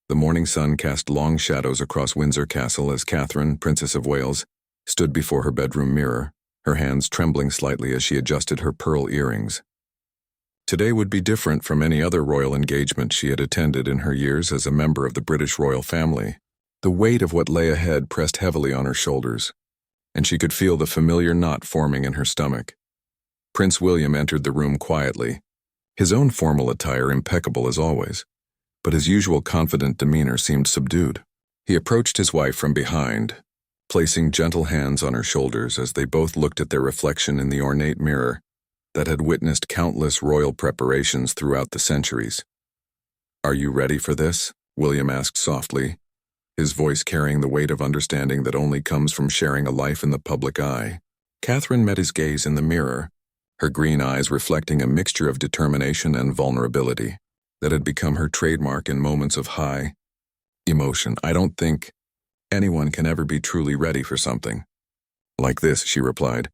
The morning sun cast long shadows across Windsor Castle as Catherine, Princess of Wales, stood before her bedroom mirror, her hands trembling slightly as she adjusted her pearl earrings. Today would be different from any other royal engagement she had attended in her years as a member of the British royal family. The weight of what lay ahead pressed heavily on her shoulders, and she could feel the familiar knot forming in her stomach. Prince William entered the room quietly, his own formal attire impeccable as always, but his usual confident demeanor seemed subdued. He approached his wife from behind, placing gentle hands on her shoulders as they both looked at their reflection in the ornate mirror that had witnessed countless royal preparations throughout the centuries. "Are you ready for this?" William asked softly, his voice carrying the weight of understanding that only comes from sharing a life in the public eye. Catherine met his gaze in the mirror, her green eyes reflecting a mixture of determination and vulnerability that had become her trademark in moments of high emotion. "I don't think anyone can ever be truly ready for something like this," she replied,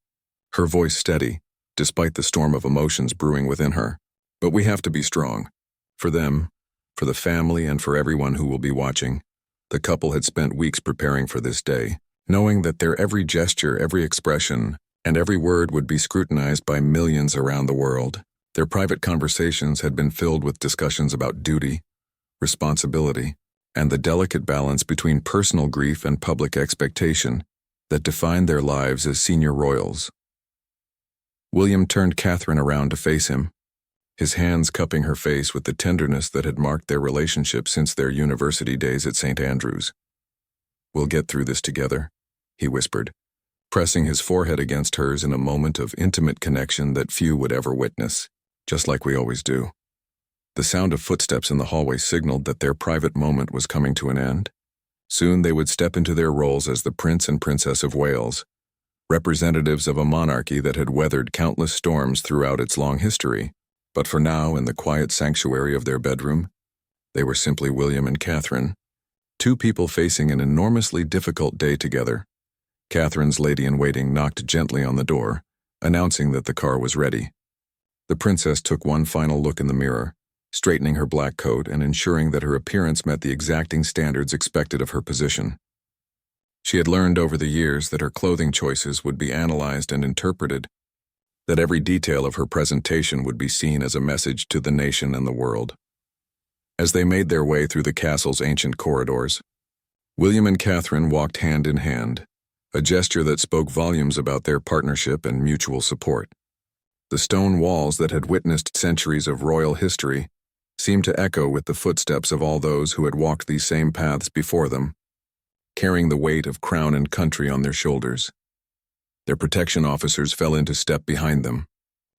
her voice steady, despite the storm of emotions brewing within her. "But we have to be strong. For them, for the family, and for everyone who will be watching." The couple had spent weeks preparing for this day, knowing that their every gesture, every expression, and every word would be scrutinized by millions around the world. Their private conversations had been filled with discussions about duty, responsibility, and the delicate balance between personal grief and public expectation that defined their lives as senior royals. William turned Catherine around to face him, his hands cupping her face with the tenderness that had marked their relationship since their university days at St. Andrews. "We'll get through this together," he whispered, pressing his forehead against hers in a moment of intimate connection that few would ever witness, just like we always do. The sound of footsteps in the hallway signaled that their private moment was coming to an end. Soon they would step into their roles as the Prince and Princess of Wales, representatives of a monarchy that had weathered countless storms throughout its long history. But for now, in the quiet sanctuary of their bedroom, they were simply William and Catherine, two people facing an enormously difficult day together. Catherine's lady-in-waiting knocked gently on the door, announcing that the car was ready. The princess took one final look in the mirror, straightening her black coat and ensuring that her appearance met the exacting standards expected of her position. She had learned over the years that her clothing choices would be analyzed and interpreted, that every detail of her presentation would be seen as a message to the nation and the world. As they made their way through the castle's ancient corridors, William and Catherine walked hand in hand, a gesture that spoke volumes about their partnership and mutual support. The stone walls that had witnessed centuries of royal history seemed to echo with the footsteps of all those who had walked these same paths before them, carrying the weight of crown and country on their shoulders. Their protection officers fell into step behind them,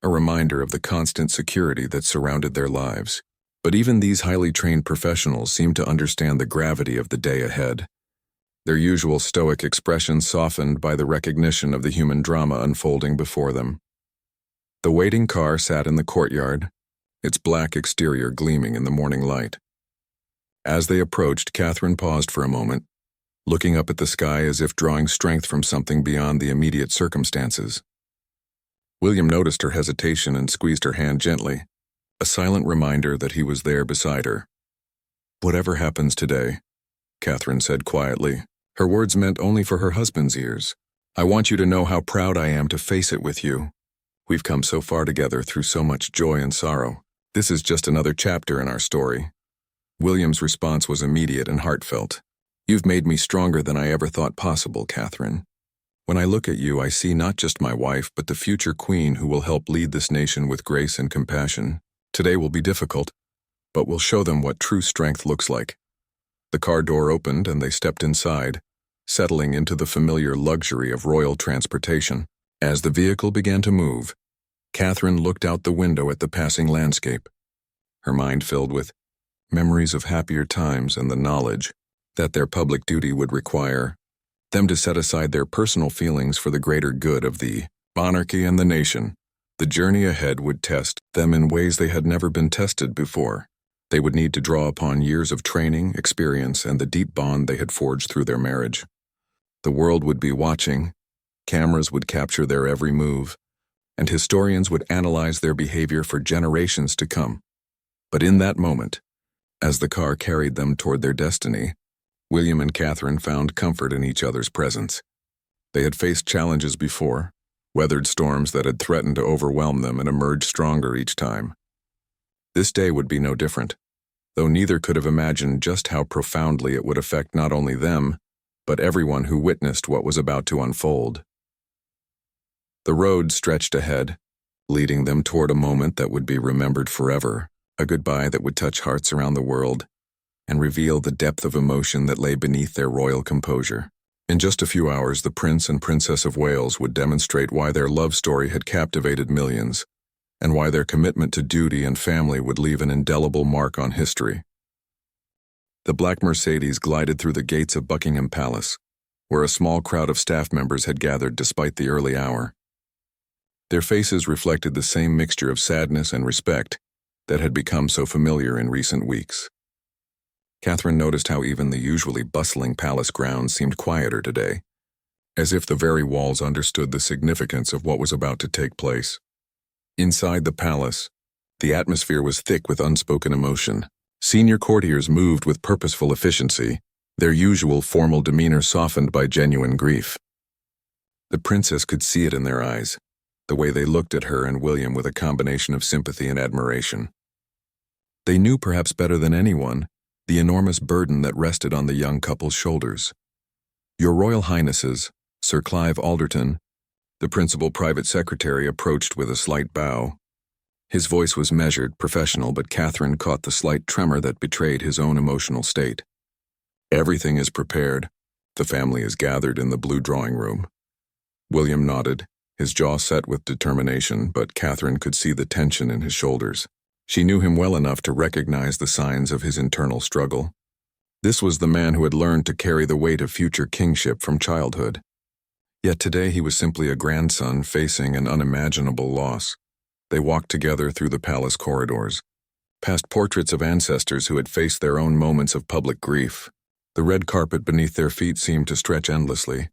a reminder of the constant security that surrounded their lives. But even these highly trained professionals seemed to understand the gravity of the day ahead, their usual stoic expressions softened by the recognition of the human drama unfolding before them. The waiting car sat in the courtyard, its black exterior gleaming in the morning light. As they approached, Catherine paused for a moment, looking up at the sky as if drawing strength from something beyond the immediate circumstances. William noticed her hesitation and squeezed her hand gently, a silent reminder that he was there beside her. "Whatever happens today," Catherine said quietly, her words meant only for her husband's ears, "I want you to know how proud I am to face it with you. We've come so far together through so much joy and sorrow. This is just another chapter in our story." William's response was immediate and heartfelt. "You've made me stronger than I ever thought possible, Catherine. When I look at you, I see not just my wife, but the future queen who will help lead this nation with grace and compassion. Today will be difficult, but we'll show them what true strength looks like." The car door opened and they stepped inside, settling into the familiar luxury of royal transportation. As the vehicle began to move, Catherine looked out the window at the passing landscape, her mind filled with memories of happier times and the knowledge that their public duty would require them to set aside their personal feelings for the greater good of the monarchy and the nation. The journey ahead would test them in ways they had never been tested before. They would need to draw upon years of training, experience, and the deep bond they had forged through their marriage. The world would be watching, cameras would capture their every move, and historians would analyze their behavior for generations to come. But in that moment, As the car carried them toward their destiny, William and Catherine found comfort in each other's presence. They had faced challenges before, weathered storms that had threatened to overwhelm them, and emerged stronger each time. This day would be no different, though neither could have imagined just how profoundly it would affect not only them, but everyone who witnessed what was about to unfold. The road stretched ahead, leading them toward a moment that would be remembered forever, a goodbye that would touch hearts around the world and reveal the depth of emotion that lay beneath their royal composure. In just a few hours, the Prince and Princess of Wales would demonstrate why their love story had captivated millions, and why their commitment to duty and family would leave an indelible mark on history. The black Mercedes glided through the gates of Buckingham Palace, where a small crowd of staff members had gathered despite the early hour. Their faces reflected the same mixture of sadness and respect that had become so familiar in recent weeks. Catherine noticed how even the usually bustling palace grounds seemed quieter today, as if the very walls understood the significance of what was about to take place. Inside the palace, the atmosphere was thick with unspoken emotion. Senior courtiers moved with purposeful efficiency, their usual formal demeanor softened by genuine grief. The princess could see it in their eyes, the way they looked at her and William with a combination of sympathy and admiration. They knew perhaps better than anyone the enormous burden that rested on the young couple's shoulders. "Your Royal Highnesses," Sir Clive Alderton, the principal private secretary, approached with a slight bow. His voice was measured, professional, but Catherine caught the slight tremor that betrayed his own emotional state. "Everything is prepared. The family is gathered in the blue drawing room." William nodded, his jaw set with determination, but Catherine could see the tension in his shoulders. She knew him well enough to recognize the signs of his internal struggle. This was the man who had learned to carry the weight of future kingship from childhood. Yet today he was simply a grandson facing an unimaginable loss. They walked together through the palace corridors, past portraits of ancestors who had faced their own moments of public grief. The red carpet beneath their feet seemed to stretch endlessly,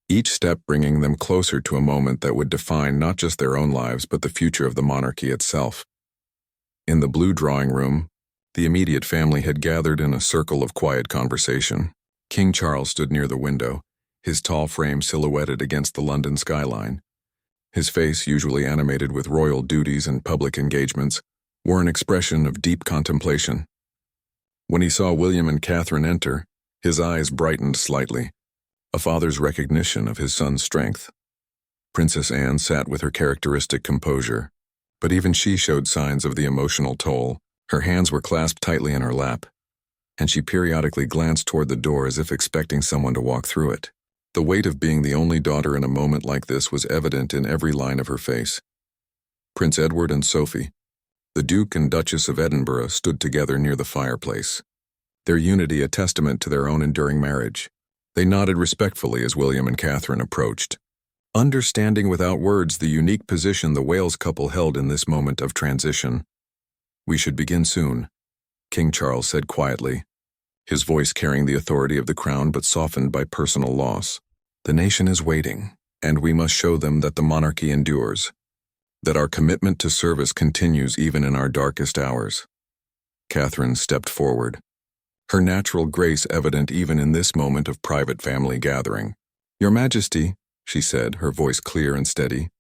each step bringing them closer to a moment that would define not just their own lives but the future of the monarchy itself. In the blue drawing room, the immediate family had gathered in a circle of quiet conversation. King Charles stood near the window, his tall frame silhouetted against the London skyline. His face, usually animated with royal duties and public engagements, wore an expression of deep contemplation. When he saw William and Catherine enter, his eyes brightened slightly, a father's recognition of his son's strength. Princess Anne sat with her characteristic composure, but even she showed signs of the emotional toll. Her hands were clasped tightly in her lap, and she periodically glanced toward the door as if expecting someone to walk through it. The weight of being the only daughter in a moment like this was evident in every line of her face. Prince Edward and Sophie, the Duke and Duchess of Edinburgh, stood together near the fireplace, their unity a testament to their own enduring marriage. They nodded respectfully as William and Catherine approached, understanding without words the unique position the Wales couple held in this moment of transition. "We should begin soon," King Charles said quietly, his voice carrying the authority of the crown but softened by personal loss. "The nation is waiting, and we must show them that the monarchy endures, that our commitment to service continues even in our darkest hours." Catherine stepped forward, her natural grace evident even in this moment of private family gathering. "Your Majesty," she said, her voice clear and steady,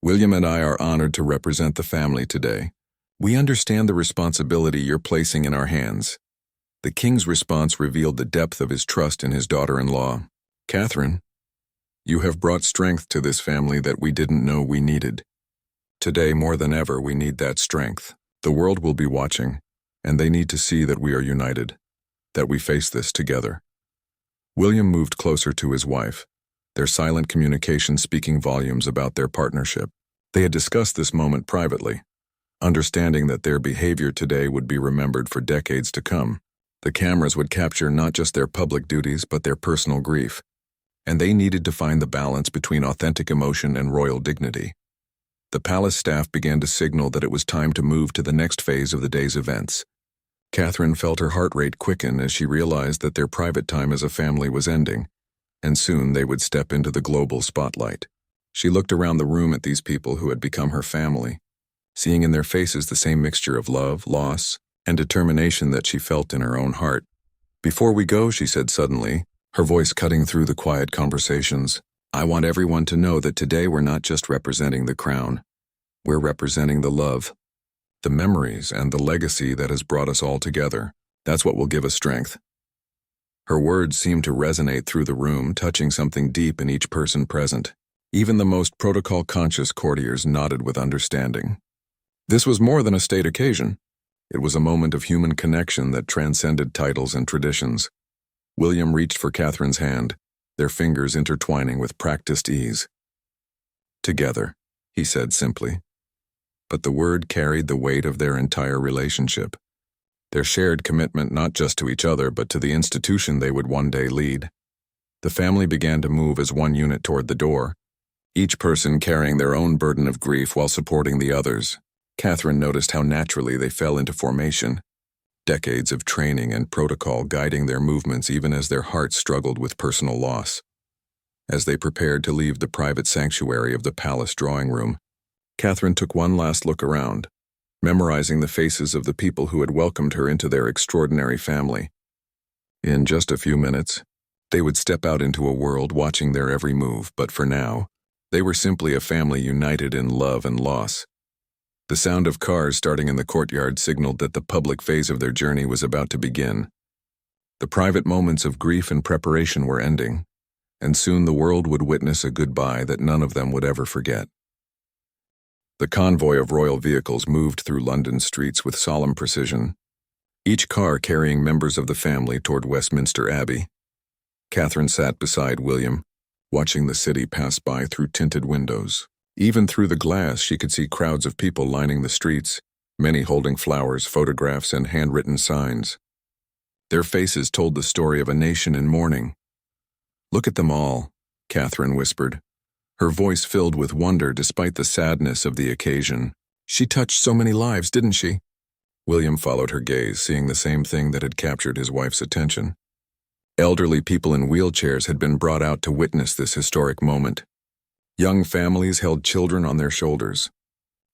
"William and I are honored to represent the family today. We understand the responsibility you're placing in our hands." The king's response revealed the depth of his trust in his daughter-in-law. "Catherine, you have brought strength to this family that we didn't know we needed. Today, more than ever, we need that strength. The world will be watching, and they need to see that we are united, that we face this together." William moved closer to his wife, their silent communication speaking volumes about their partnership. They had discussed this moment privately, understanding that their behavior today would be remembered for decades to come. The cameras would capture not just their public duties but their personal grief, and they needed to find the balance between authentic emotion and royal dignity. The palace staff began to signal that it was time to move to the next phase of the day's events. Catherine felt her heart rate quicken as she realized that their private time as a family was ending, and soon they would step into the global spotlight. She looked around the room at these people who had become her family, seeing in their faces the same mixture of love, loss, and determination that she felt in her own heart. "Before we go," she said suddenly, her voice cutting through the quiet conversations, "I want everyone to know that today we're not just representing the crown. We're representing the love, the memories, and the legacy that has brought us all together. That's what will give us strength." Her words seemed to resonate through the room, touching something deep in each person present. Even the most protocol-conscious courtiers nodded with understanding. This was more than a state occasion. It was a moment of human connection that transcended titles and traditions. William reached for Catherine's hand, their fingers intertwining with practiced ease. "Together," he said simply. But the word carried the weight of their entire relationship, their shared commitment not just to each other but to the institution they would one day lead. The family began to move as one unit toward the door, each person carrying their own burden of grief while supporting the others. Catherine noticed how naturally they fell into formation, decades of training and protocol guiding their movements even as their hearts struggled with personal loss. As they prepared to leave the private sanctuary of the palace drawing room, Catherine took one last look around, memorizing the faces of the people who had welcomed her into their extraordinary family. In just a few minutes, they would step out into a world watching their every move, but for now, they were simply a family united in love and loss. The sound of cars starting in the courtyard signaled that the public phase of their journey was about to begin. The private moments of grief and preparation were ending, and soon the world would witness a goodbye that none of them would ever forget. The convoy of royal vehicles moved through London streets with solemn precision, each car carrying members of the family toward Westminster Abbey. Catherine sat beside William, watching the city pass by through tinted windows. Even through the glass, she could see crowds of people lining the streets, many holding flowers, photographs, and handwritten signs. Their faces told the story of a nation in mourning. "Look at them all," Catherine whispered, her voice filled with wonder despite the sadness of the occasion. "She touched so many lives, didn't she?" William followed her gaze, seeing the same thing that had captured his wife's attention. Elderly people in wheelchairs had been brought out to witness this historic moment. Young families held children on their shoulders.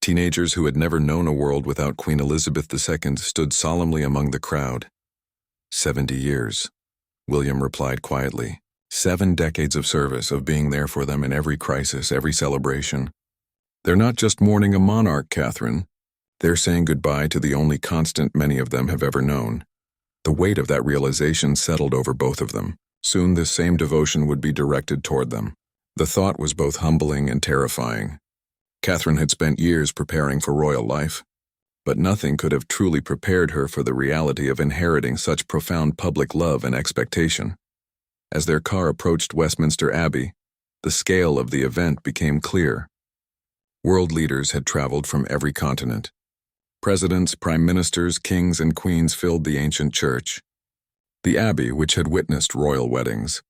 Teenagers who had never known a world without Queen Elizabeth II stood solemnly among the crowd. 70 years, William replied quietly. 7 decades of service, of being there for them in every crisis, every celebration. They're not just mourning a monarch, Catherine. They're saying goodbye to the only constant many of them have ever known. The weight of that realization settled over both of them. Soon this same devotion would be directed toward them. The thought was both humbling and terrifying. Catherine had spent years preparing for royal life, but nothing could have truly prepared her for the reality of inheriting such profound public love and expectation. As their car approached Westminster Abbey, the scale of the event became clear. World leaders had traveled from every continent. Presidents, prime ministers, kings, and queens filled the ancient church. The Abbey, which had witnessed royal weddings,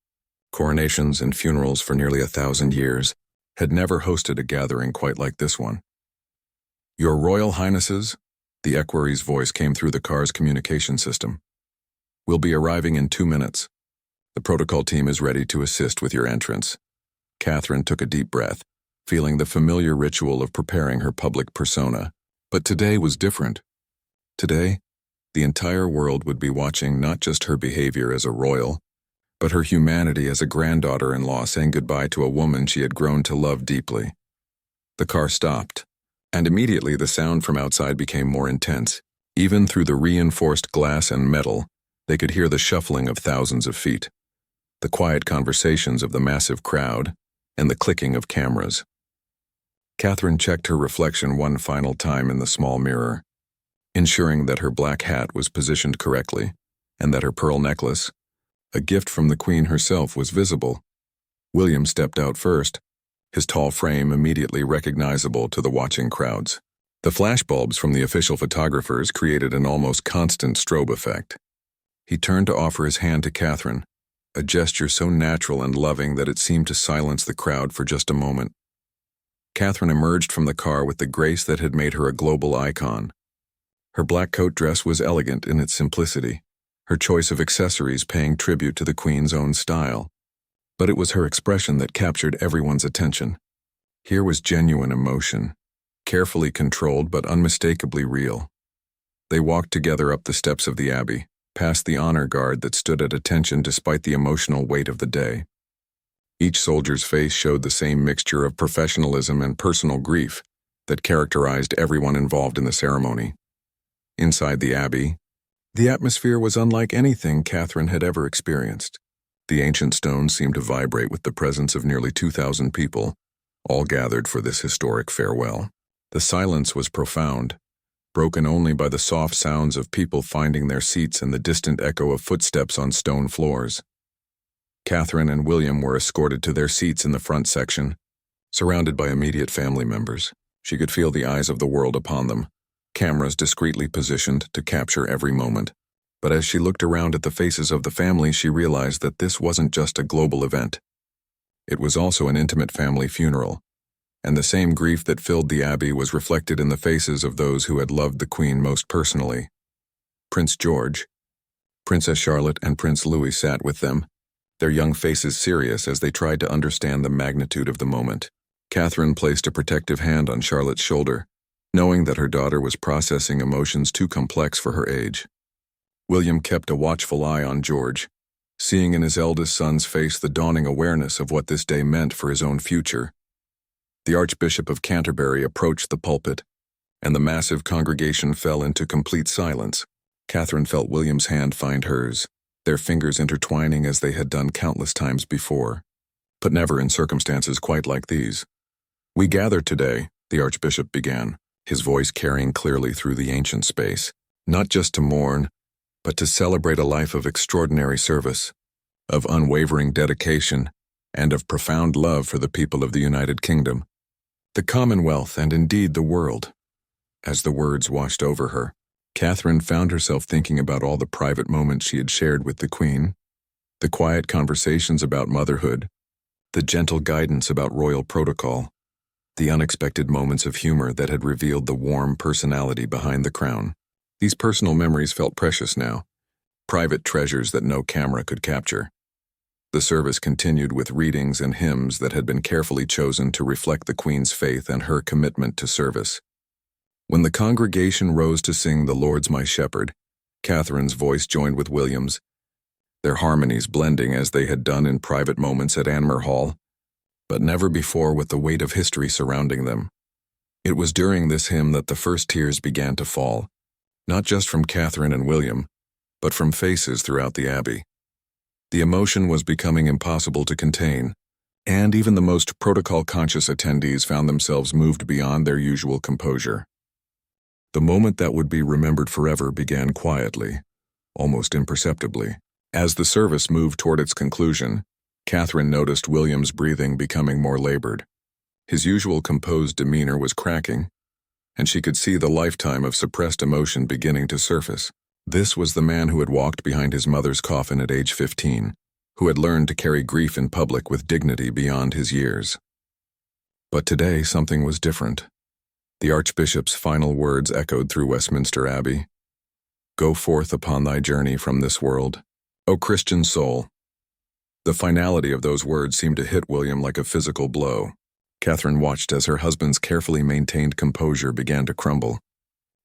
coronations, and funerals for nearly 1,000 years, had never hosted a gathering quite like this one. "Your Royal Highnesses," the equerry's voice came through the car's communication system. "We'll be arriving in 2 minutes. The protocol team is ready to assist with your entrance." Catherine took a deep breath, feeling the familiar ritual of preparing her public persona. But today was different. Today, the entire world would be watching not just her behavior as a royal, but her humanity as a granddaughter-in-law saying goodbye to a woman she had grown to love deeply. The car stopped, and immediately the sound from outside became more intense. Even through the reinforced glass and metal, they could hear the shuffling of thousands of feet, the quiet conversations of the massive crowd, and the clicking of cameras. Catherine checked her reflection one final time in the small mirror, ensuring that her black hat was positioned correctly, and that her pearl necklace, a gift from the Queen herself, was visible. William stepped out first, his tall frame immediately recognizable to the watching crowds. The flashbulbs from the official photographers created an almost constant strobe effect. He turned to offer his hand to Catherine, a gesture so natural and loving that it seemed to silence the crowd for just a moment. Catherine emerged from the car with the grace that had made her a global icon. Her black coat dress was elegant in its simplicity, her choice of accessories paying tribute to the Queen's own style. But it was her expression that captured everyone's attention. Here was genuine emotion, carefully controlled but unmistakably real. They walked together up the steps of the Abbey, past the honor guard that stood at attention despite the emotional weight of the day. Each soldier's face showed the same mixture of professionalism and personal grief that characterized everyone involved in the ceremony. Inside the Abbey, the atmosphere was unlike anything Catherine had ever experienced. The ancient stones seemed to vibrate with the presence of nearly 2,000 people, all gathered for this historic farewell. The silence was profound, broken only by the soft sounds of people finding their seats and the distant echo of footsteps on stone floors. Catherine and William were escorted to their seats in the front section, surrounded by immediate family members. She could feel the eyes of the world upon them, cameras discreetly positioned to capture every moment. But as she looked around at the faces of the family, she realized that this wasn't just a global event. It was also an intimate family funeral, and the same grief that filled the Abbey was reflected in the faces of those who had loved the Queen most personally. Prince George, Princess Charlotte, and Prince Louis sat with them, their young faces serious as they tried to understand the magnitude of the moment. Catherine placed a protective hand on Charlotte's shoulder, knowing that her daughter was processing emotions too complex for her age. William kept a watchful eye on George, seeing in his eldest son's face the dawning awareness of what this day meant for his own future. The Archbishop of Canterbury approached the pulpit, and the massive congregation fell into complete silence. Catherine felt William's hand find hers, their fingers intertwining as they had done countless times before, but never in circumstances quite like these. "We gather today," the Archbishop began, his voice carrying clearly through the ancient space, "not just to mourn, but to celebrate a life of extraordinary service, of unwavering dedication, and of profound love for the people of the United Kingdom, the Commonwealth, and indeed the world." As the words washed over her, Catherine found herself thinking about all the private moments she had shared with the Queen, the quiet conversations about motherhood, the gentle guidance about royal protocol, the unexpected moments of humor that had revealed the warm personality behind the crown. These personal memories felt precious now, private treasures that no camera could capture. The service continued with readings and hymns that had been carefully chosen to reflect the Queen's faith and her commitment to service. When the congregation rose to sing "The Lord's My Shepherd," Catherine's voice joined with William's, their harmonies blending as they had done in private moments at Anmer Hall, but never before with the weight of history surrounding them. It was during this hymn that the first tears began to fall, not just from Catherine and William, but from faces throughout the Abbey. The emotion was becoming impossible to contain, and even the most protocol-conscious attendees found themselves moved beyond their usual composure. The moment that would be remembered forever began quietly, almost imperceptibly. As the service moved toward its conclusion, Catherine noticed William's breathing becoming more labored. His usual composed demeanor was cracking, and she could see the lifetime of suppressed emotion beginning to surface. This was the man who had walked behind his mother's coffin at age 15, who had learned to carry grief in public with dignity beyond his years. But today something was different. The Archbishop's final words echoed through Westminster Abbey. "Go forth upon thy journey from this world, O Christian soul." The finality of those words seemed to hit William like a physical blow. Catherine watched as her husband's carefully maintained composure began to crumble,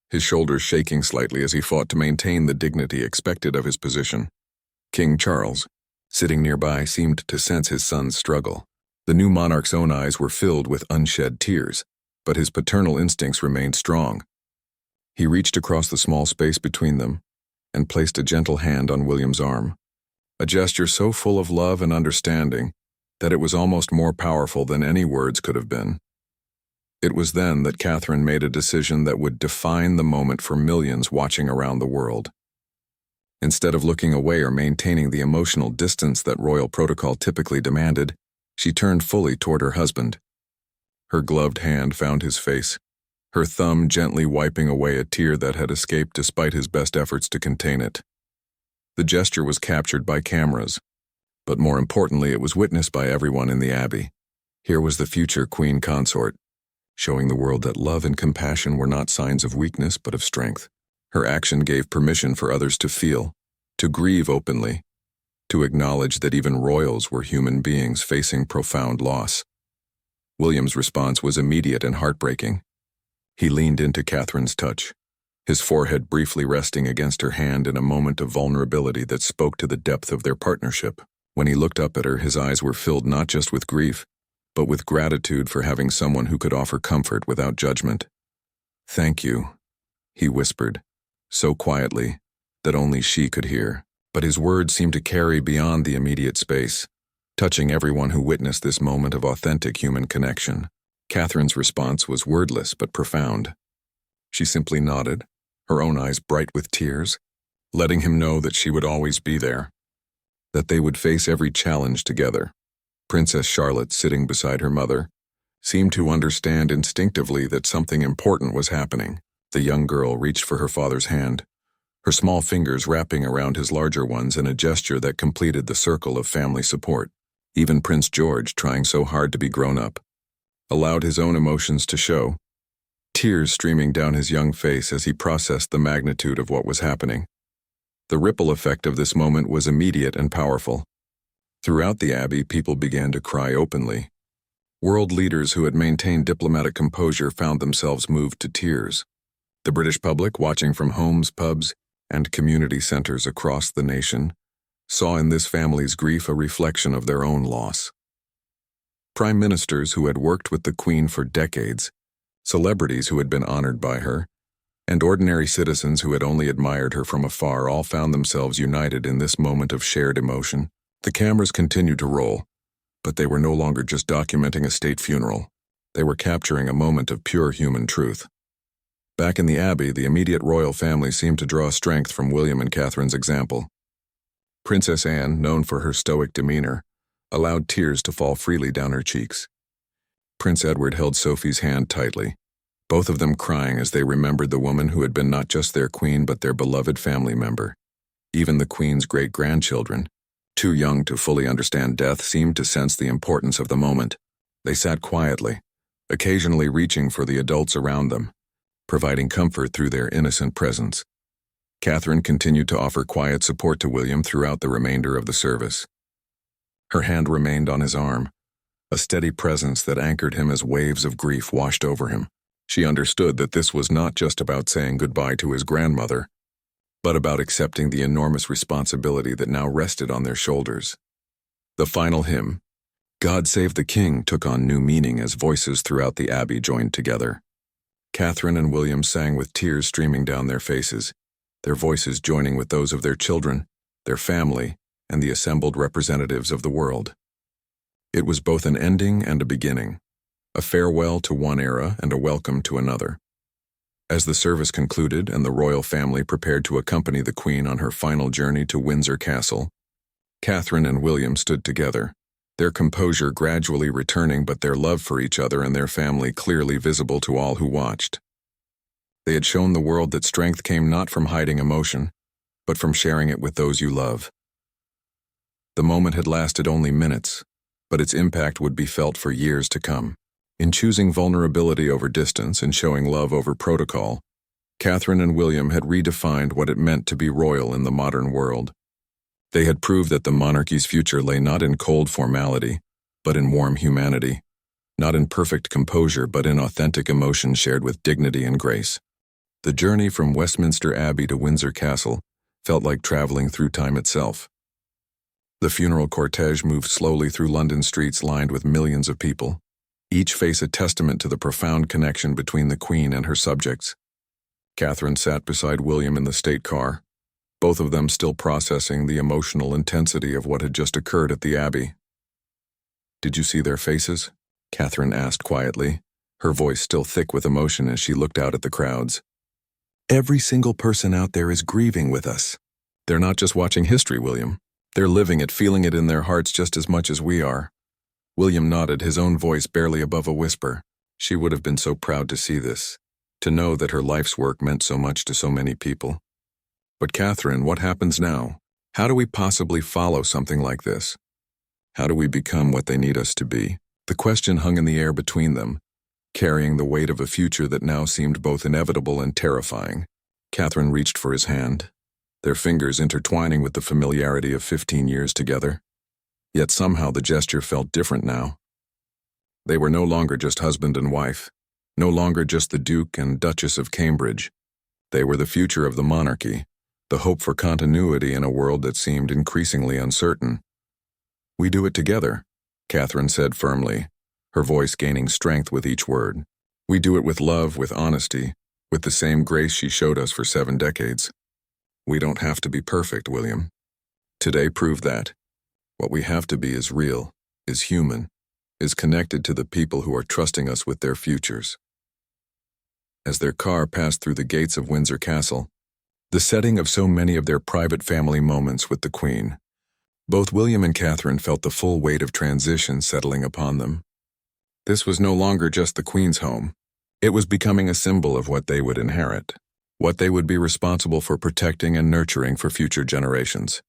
his shoulders shaking slightly as he fought to maintain the dignity expected of his position. King Charles, sitting nearby, seemed to sense his son's struggle. The new monarch's own eyes were filled with unshed tears, but his paternal instincts remained strong. He reached across the small space between them and placed a gentle hand on William's arm, a gesture so full of love and understanding that it was almost more powerful than any words could have been. It was then that Catherine made a decision that would define the moment for millions watching around the world. Instead of looking away or maintaining the emotional distance that royal protocol typically demanded, she turned fully toward her husband. Her gloved hand found his face, her thumb gently wiping away a tear that had escaped despite his best efforts to contain it. The gesture was captured by cameras, but more importantly, it was witnessed by everyone in the Abbey. Here was the future Queen Consort, showing the world that love and compassion were not signs of weakness but of strength. Her action gave permission for others to feel, to grieve openly, to acknowledge that even royals were human beings facing profound loss. William's response was immediate and heartbreaking. He leaned into Catherine's touch, his forehead briefly resting against her hand in a moment of vulnerability that spoke to the depth of their partnership. When he looked up at her, his eyes were filled not just with grief, but with gratitude for having someone who could offer comfort without judgment. "Thank you," he whispered, so quietly that only she could hear. But his words seemed to carry beyond the immediate space, touching everyone who witnessed this moment of authentic human connection. Catherine's response was wordless but profound. She simply nodded, her own eyes bright with tears, letting him know that she would always be there, that they would face every challenge together. Princess Charlotte, sitting beside her mother, seemed to understand instinctively that something important was happening. The young girl reached for her father's hand, her small fingers wrapping around his larger ones in a gesture that completed the circle of family support. Even Prince George, trying so hard to be grown up, allowed his own emotions to show, tears streaming down his young face as he processed the magnitude of what was happening. The ripple effect of this moment was immediate and powerful. Throughout the Abbey, people began to cry openly. World leaders who had maintained diplomatic composure found themselves moved to tears. The British public, watching from homes, pubs, and community centers across the nation, saw in this family's grief a reflection of their own loss. Prime ministers who had worked with the Queen for decades, celebrities who had been honored by her, and ordinary citizens who had only admired her from afar all found themselves united in this moment of shared emotion. The cameras continued to roll, but they were no longer just documenting a state funeral. They were capturing a moment of pure human truth. Back in the Abbey, the immediate royal family seemed to draw strength from William and Catherine's example. Princess Anne, known for her stoic demeanor, allowed tears to fall freely down her cheeks. Prince Edward held Sophie's hand tightly, both of them crying as they remembered the woman who had been not just their queen but their beloved family member. Even the Queen's great-grandchildren, too young to fully understand death, seemed to sense the importance of the moment. They sat quietly, occasionally reaching for the adults around them, providing comfort through their innocent presence. Catherine continued to offer quiet support to William throughout the remainder of the service. Her hand remained on his arm, a steady presence that anchored him as waves of grief washed over him. She understood that this was not just about saying goodbye to his grandmother, but about accepting the enormous responsibility that now rested on their shoulders. The final hymn, "God Save the King," took on new meaning as voices throughout the Abbey joined together. Catherine and William sang with tears streaming down their faces, their voices joining with those of their children, their family, and the assembled representatives of the world. It was both an ending and a beginning, a farewell to one era and a welcome to another. As the service concluded and the royal family prepared to accompany the Queen on her final journey to Windsor Castle, Catherine and William stood together, their composure gradually returning but their love for each other and their family clearly visible to all who watched. They had shown the world that strength came not from hiding emotion, but from sharing it with those you love. The moment had lasted only minutes, but its impact would be felt for years to come. In choosing vulnerability over distance and showing love over protocol, Catherine and William had redefined what it meant to be royal in the modern world. They had proved that the monarchy's future lay not in cold formality, but in warm humanity, not in perfect composure, but in authentic emotion shared with dignity and grace. The journey from Westminster Abbey to Windsor Castle felt like traveling through time itself. The funeral cortege moved slowly through London streets lined with millions of people, each face a testament to the profound connection between the Queen and her subjects. Catherine sat beside William in the state car, both of them still processing the emotional intensity of what had just occurred at the Abbey. "Did you see their faces?" Catherine asked quietly, her voice still thick with emotion as she looked out at the crowds. "Every single person out there is grieving with us. They're not just watching history, William. They're living it, feeling it in their hearts just as much as we are." William nodded, his own voice barely above a whisper. She would have been so proud to see this, to know that her life's work meant so much to so many people. But Catherine, what happens now? How do we possibly follow something like this? How do we become what they need us to be? The question hung in the air between them, carrying the weight of a future that now seemed both inevitable and terrifying. Catherine reached for his hand, their fingers intertwining with the familiarity of 15 years together. Yet somehow the gesture felt different now. They were no longer just husband and wife, no longer just the Duke and Duchess of Cambridge. They were the future of the monarchy, the hope for continuity in a world that seemed increasingly uncertain. "We do it together," Catherine said firmly, her voice gaining strength with each word. "We do it with love, with honesty, with the same grace she showed us for 7 decades. We don't have to be perfect, William. Today proved that. What we have to be is real, is human, is connected to the people who are trusting us with their futures." As their car passed through the gates of Windsor Castle, the setting of so many of their private family moments with the Queen, both William and Catherine felt the full weight of transition settling upon them. This was no longer just the Queen's home. It was becoming a symbol of what they would inherit, what they would be responsible for protecting and nurturing for future generations.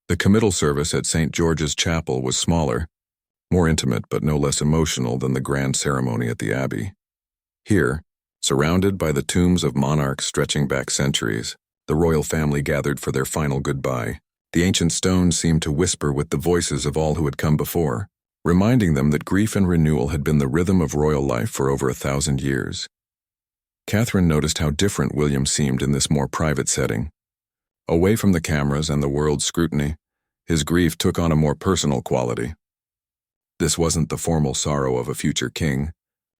The committal service at St. George's Chapel was smaller, more intimate but no less emotional than the grand ceremony at the Abbey. Here, surrounded by the tombs of monarchs stretching back centuries, the royal family gathered for their final goodbye. The ancient stones seemed to whisper with the voices of all who had come before, reminding them that grief and renewal had been the rhythm of royal life for over 1,000 years. Catherine noticed how different William seemed in this more private setting. Away from the cameras and the world's scrutiny, his grief took on a more personal quality. This wasn't the formal sorrow of a future king.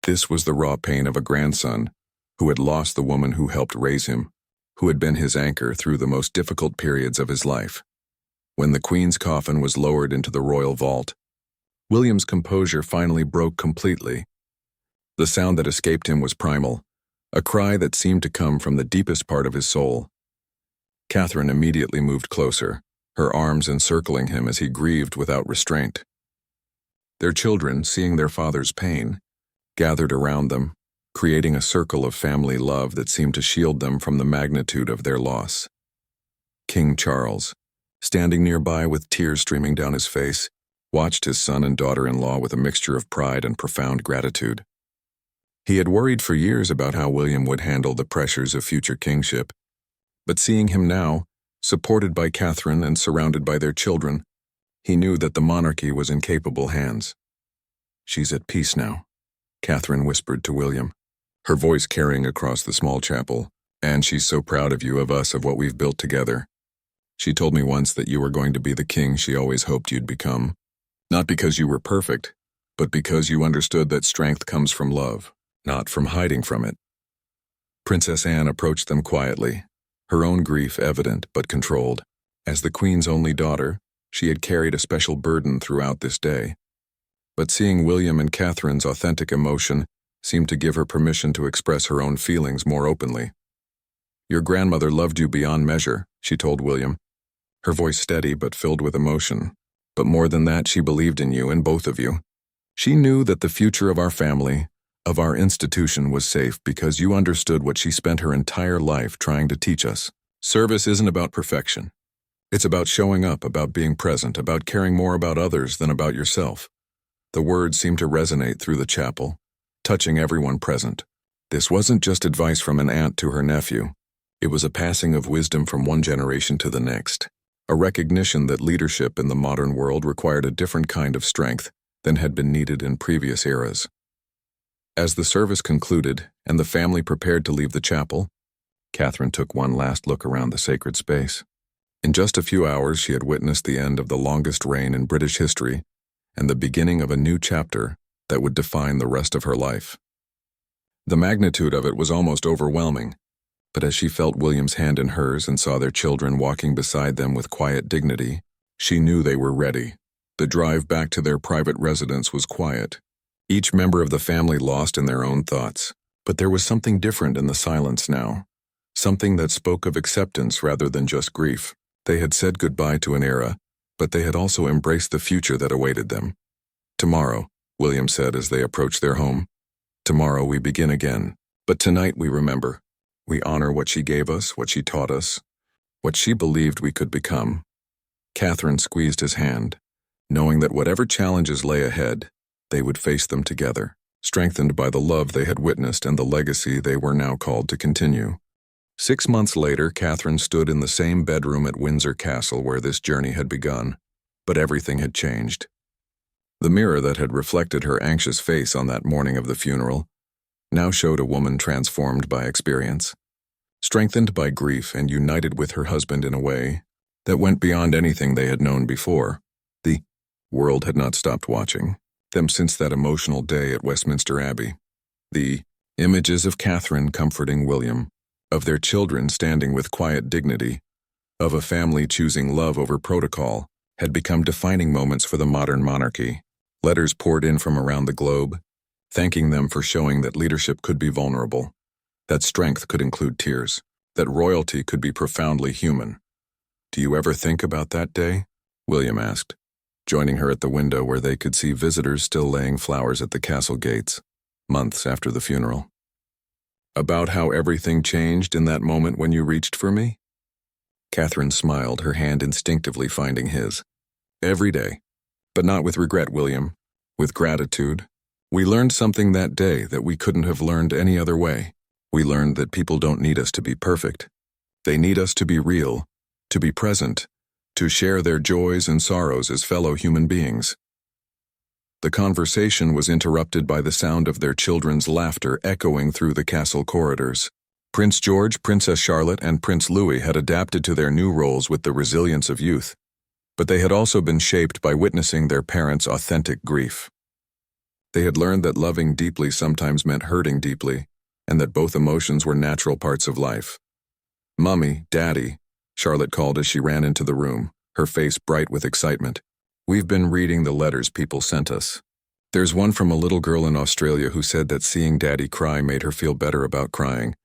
This was the raw pain of a grandson who had lost the woman who helped raise him, who had been his anchor through the most difficult periods of his life. When the Queen's coffin was lowered into the royal vault, William's composure finally broke completely. The sound that escaped him was primal, a cry that seemed to come from the deepest part of his soul. Catherine immediately moved closer, her arms encircling him as he grieved without restraint. Their children, seeing their father's pain, gathered around them, creating a circle of family love that seemed to shield them from the magnitude of their loss. King Charles, standing nearby with tears streaming down his face, watched his son and daughter-in-law with a mixture of pride and profound gratitude. He had worried for years about how William would handle the pressures of future kingship, but seeing him now, supported by Catherine and surrounded by their children, he knew that the monarchy was in capable hands. "She's at peace now," Catherine whispered to William, her voice carrying across the small chapel. "And she's so proud of you, of us, of what we've built together. She told me once that you were going to be the king she always hoped you'd become. Not because you were perfect, but because you understood that strength comes from love, not from hiding from it." Princess Anne approached them quietly, her own grief evident but controlled. As the Queen's only daughter, she had carried a special burden throughout this day. But seeing William and Catherine's authentic emotion seemed to give her permission to express her own feelings more openly. "Your grandmother loved you beyond measure," she told William, her voice steady but filled with emotion. "But more than that, she believed in you, in both of you. She knew that the future of our family, of our institution, was safe because you understood what she spent her entire life trying to teach us. Service isn't about perfection. It's about showing up, about being present, about caring more about others than about yourself." The words seemed to resonate through the chapel, touching everyone present. This wasn't just advice from an aunt to her nephew. It was a passing of wisdom from one generation to the next, a recognition that leadership in the modern world required a different kind of strength than had been needed in previous eras. As the service concluded and the family prepared to leave the chapel, Catherine took one last look around the sacred space. In just a few hours, she had witnessed the end of the longest reign in British history and the beginning of a new chapter that would define the rest of her life. The magnitude of it was almost overwhelming, but as she felt William's hand in hers and saw their children walking beside them with quiet dignity, she knew they were ready. The drive back to their private residence was quiet, each member of the family lost in their own thoughts. But there was something different in the silence now, something that spoke of acceptance rather than just grief. They had said goodbye to an era, but they had also embraced the future that awaited them. "Tomorrow," William said as they approached their home, "tomorrow we begin again. But tonight we remember. We honor what she gave us, what she taught us, what she believed we could become." Catherine squeezed his hand, knowing that whatever challenges lay ahead, they would face them together, strengthened by the love they had witnessed and the legacy they were now called to continue. 6 months later, Catherine stood in the same bedroom at Windsor Castle where this journey had begun, but everything had changed. The mirror that had reflected her anxious face on that morning of the funeral now showed a woman transformed by experience. strengthened by grief and united with her husband in a way that went beyond anything they had known before. The world had not stopped watching them since that emotional day at Westminster Abbey. The images of Catherine comforting William, of their children standing with quiet dignity, of a family choosing love over protocol, had become defining moments for the modern monarchy. Letters poured in from around the globe, thanking them for showing that leadership could be vulnerable, that strength could include tears, that royalty could be profoundly human. "Do you ever think about that day?" William asked, joining her at the window where they could see visitors still laying flowers at the castle gates, months after the funeral. "About how everything changed in that moment when you reached for me?" Catherine smiled, her hand instinctively finding his. "Every day. But not with regret, William. With gratitude. We learned something that day that we couldn't have learned any other way. We learned that people don't need us to be perfect. They need us to be real, to be present, to share their joys and sorrows as fellow human beings." The conversation was interrupted by the sound of their children's laughter echoing through the castle corridors. Prince George, Princess Charlotte, and Prince Louis had adapted to their new roles with the resilience of youth, but they had also been shaped by witnessing their parents' authentic grief. They had learned that loving deeply sometimes meant hurting deeply, and that both emotions were natural parts of life. "Mummy, Daddy," Charlotte called as she ran into the room, her face bright with excitement. "We've been reading the letters people sent us. There's one from a little girl in Australia who said that seeing Daddy cry made her feel better about crying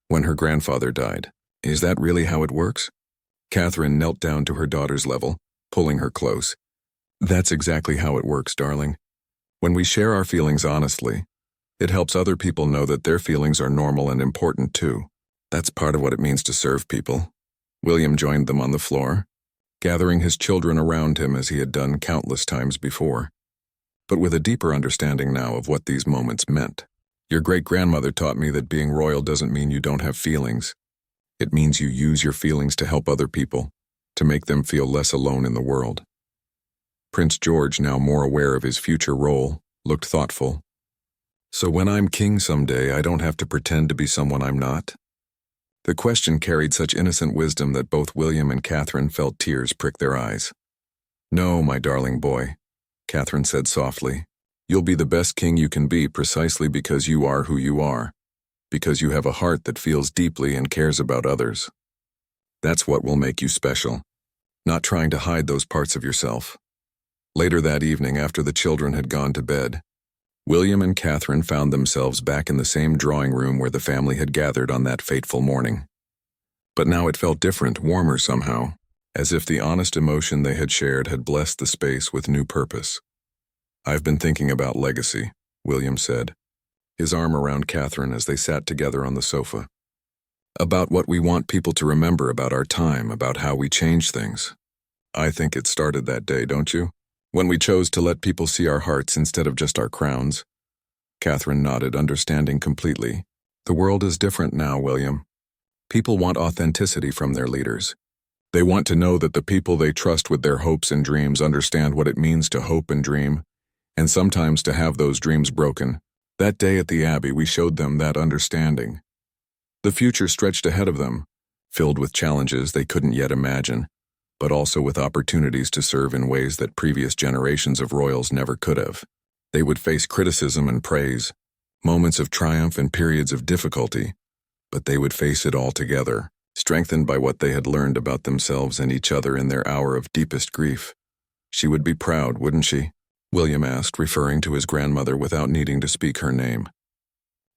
when her grandfather died. Is that really how it works?" Catherine knelt down to her daughter's level, pulling her close. "That's exactly how it works, darling. When we share our feelings honestly, it helps other people know that their feelings are normal and important too. That's part of what it means to serve people." William joined them on the floor, gathering his children around him as he had done countless times before, but with a deeper understanding now of what these moments meant. "Your great-grandmother taught me that being royal doesn't mean you don't have feelings. It means you use your feelings to help other people, to make them feel less alone in the world." Prince George, now more aware of his future role, looked thoughtful. "So when I'm king someday, I don't have to pretend to be someone I'm not?" The question carried such innocent wisdom that both William and Catherine felt tears prick their eyes. "No, my darling boy," Catherine said softly. "You'll be the best king you can be precisely because you are who you are, because you have a heart that feels deeply and cares about others. That's what will make you special, not trying to hide those parts of yourself." Later that evening, after the children had gone to bed, William and Catherine found themselves back in the same drawing room where the family had gathered on that fateful morning. But now it felt different, warmer somehow, as if the honest emotion they had shared had blessed the space with new purpose. "I've been thinking about legacy," William said, his arm around Catherine as they sat together on the sofa. "About what we want people to remember about our time, about how we change things. I think it started that day, don't you? When we chose to let people see our hearts instead of just our crowns." Catherine nodded, understanding completely. "The world is different now, William. People want authenticity from their leaders. They want to know that the people they trust with their hopes and dreams understand what it means to hope and dream, and sometimes to have those dreams broken. That day at the Abbey, we showed them that understanding. The future stretched ahead of them, filled with challenges they couldn't yet imagine, but also with opportunities to serve in ways that previous generations of royals never could have. They would face criticism and praise, moments of triumph and periods of difficulty, but they would face it all together, strengthened by what they had learned about themselves and each other in their hour of deepest grief. She would be proud, wouldn't she?" William asked, referring to his grandmother without needing to speak her name.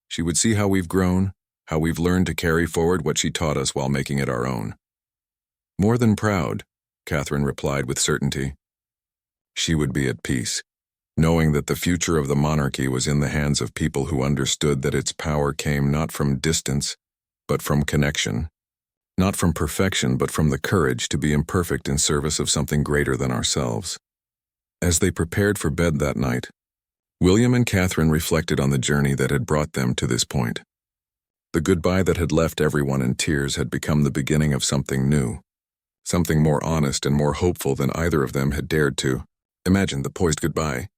"She would see how we've grown, how we've learned to carry forward what she taught us while making it our own." "More than proud," Catherine replied with certainty. She would be at peace, knowing that the future of the monarchy was in the hands of people who understood that its power came not from distance, but from connection. Not from perfection, but from the courage to be imperfect in service of something greater than ourselves. As they prepared for bed that night, William and Catherine reflected on the journey that had brought them to this point. The goodbye that had left everyone in tears had become the beginning of something new, something more honest and more hopeful than either of them had dared to imagine. The poised goodbye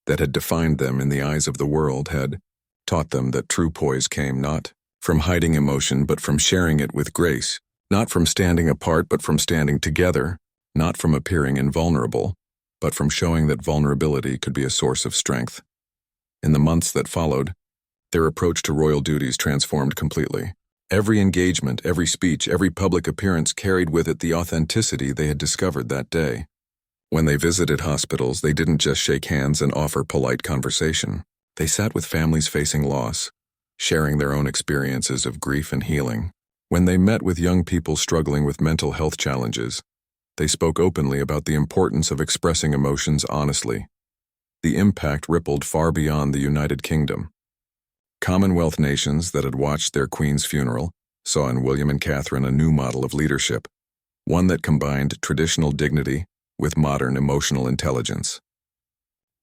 that had defined them in the eyes of the world had taught them that true poise came not from hiding emotion but from sharing it with grace, not from standing apart but from standing together, not from appearing invulnerable, but from showing that vulnerability could be a source of strength. In the months that followed, their approach to royal duties transformed completely. Every engagement, every speech, every public appearance carried with it the authenticity they had discovered that day. When they visited hospitals, they didn't just shake hands and offer polite conversation. They sat with families facing loss, sharing their own experiences of grief and healing. When they met with young people struggling with mental health challenges, they spoke openly about the importance of expressing emotions honestly. The impact rippled far beyond the United Kingdom. Commonwealth nations that had watched their queen's funeral saw in William and Catherine a new model of leadership, one that combined traditional dignity with modern emotional intelligence.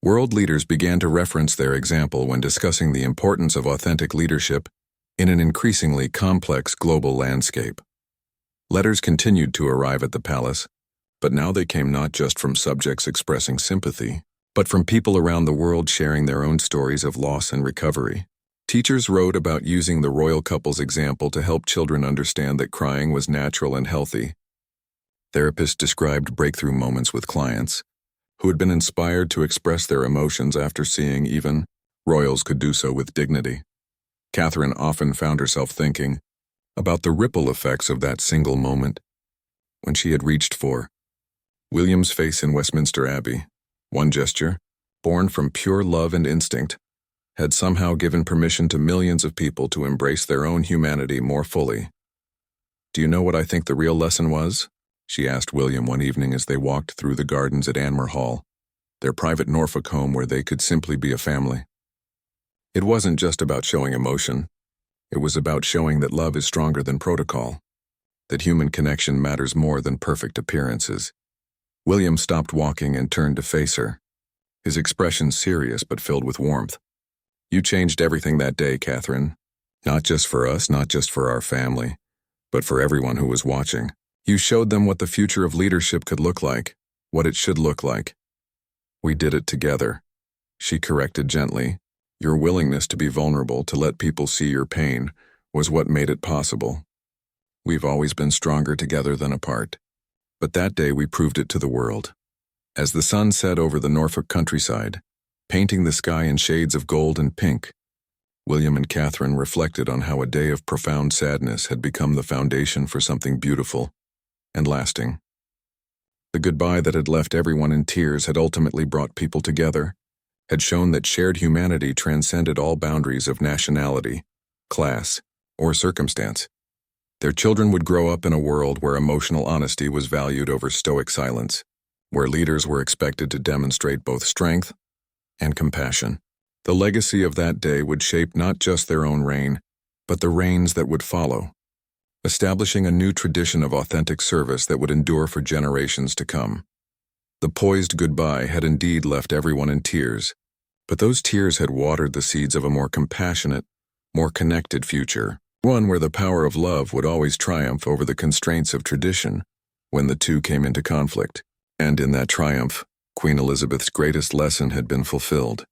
World leaders began to reference their example when discussing the importance of authentic leadership in an increasingly complex global landscape. Letters continued to arrive at the palace, but now they came not just from subjects expressing sympathy, but from people around the world sharing their own stories of loss and recovery. Teachers wrote about using the royal couple's example to help children understand that crying was natural and healthy. Therapists described breakthrough moments with clients who had been inspired to express their emotions after seeing even royals could do so with dignity. Catherine often found herself thinking about the ripple effects of that single moment when she had reached for William's face in Westminster Abbey. One gesture, born from pure love and instinct, had somehow given permission to millions of people to embrace their own humanity more fully. "Do you know what I think the real lesson was?" she asked William one evening as they walked through the gardens at Anmer Hall, their private Norfolk home where they could simply be a family. It wasn't just about showing emotion. It was about showing that love is stronger than protocol, that human connection matters more than perfect appearances. William stopped walking and turned to face her, his expression serious but filled with warmth. "You changed everything that day, Catherine. Not just for us, not just for our family, but for everyone who was watching. You showed them what the future of leadership could look like, what it should look like. We did it together," she corrected gently. "Your willingness to be vulnerable, to let people see your pain, was what made it possible. We've always been stronger together than apart. But that day we proved it to the world." As the sun set over the Norfolk countryside, painting the sky in shades of gold and pink, William and Catherine reflected on how a day of profound sadness had become the foundation for something beautiful and lasting. The goodbye that had left everyone in tears had ultimately brought people together, had shown that shared humanity transcended all boundaries of nationality, class, or circumstance. Their children would grow up in a world where emotional honesty was valued over stoic silence, where leaders were expected to demonstrate both strength and compassion. The legacy of that day would shape not just their own reign, but the reigns that would follow, establishing a new tradition of authentic service that would endure for generations to come. The poised goodbye had indeed left everyone in tears, but those tears had watered the seeds of a more compassionate, more connected future, one where the power of love would always triumph over the constraints of tradition when the two came into conflict. And in that triumph, Queen Elizabeth's greatest lesson had been fulfilled,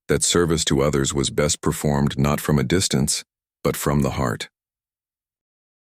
that service to others was best performed not from a distance, but from the heart.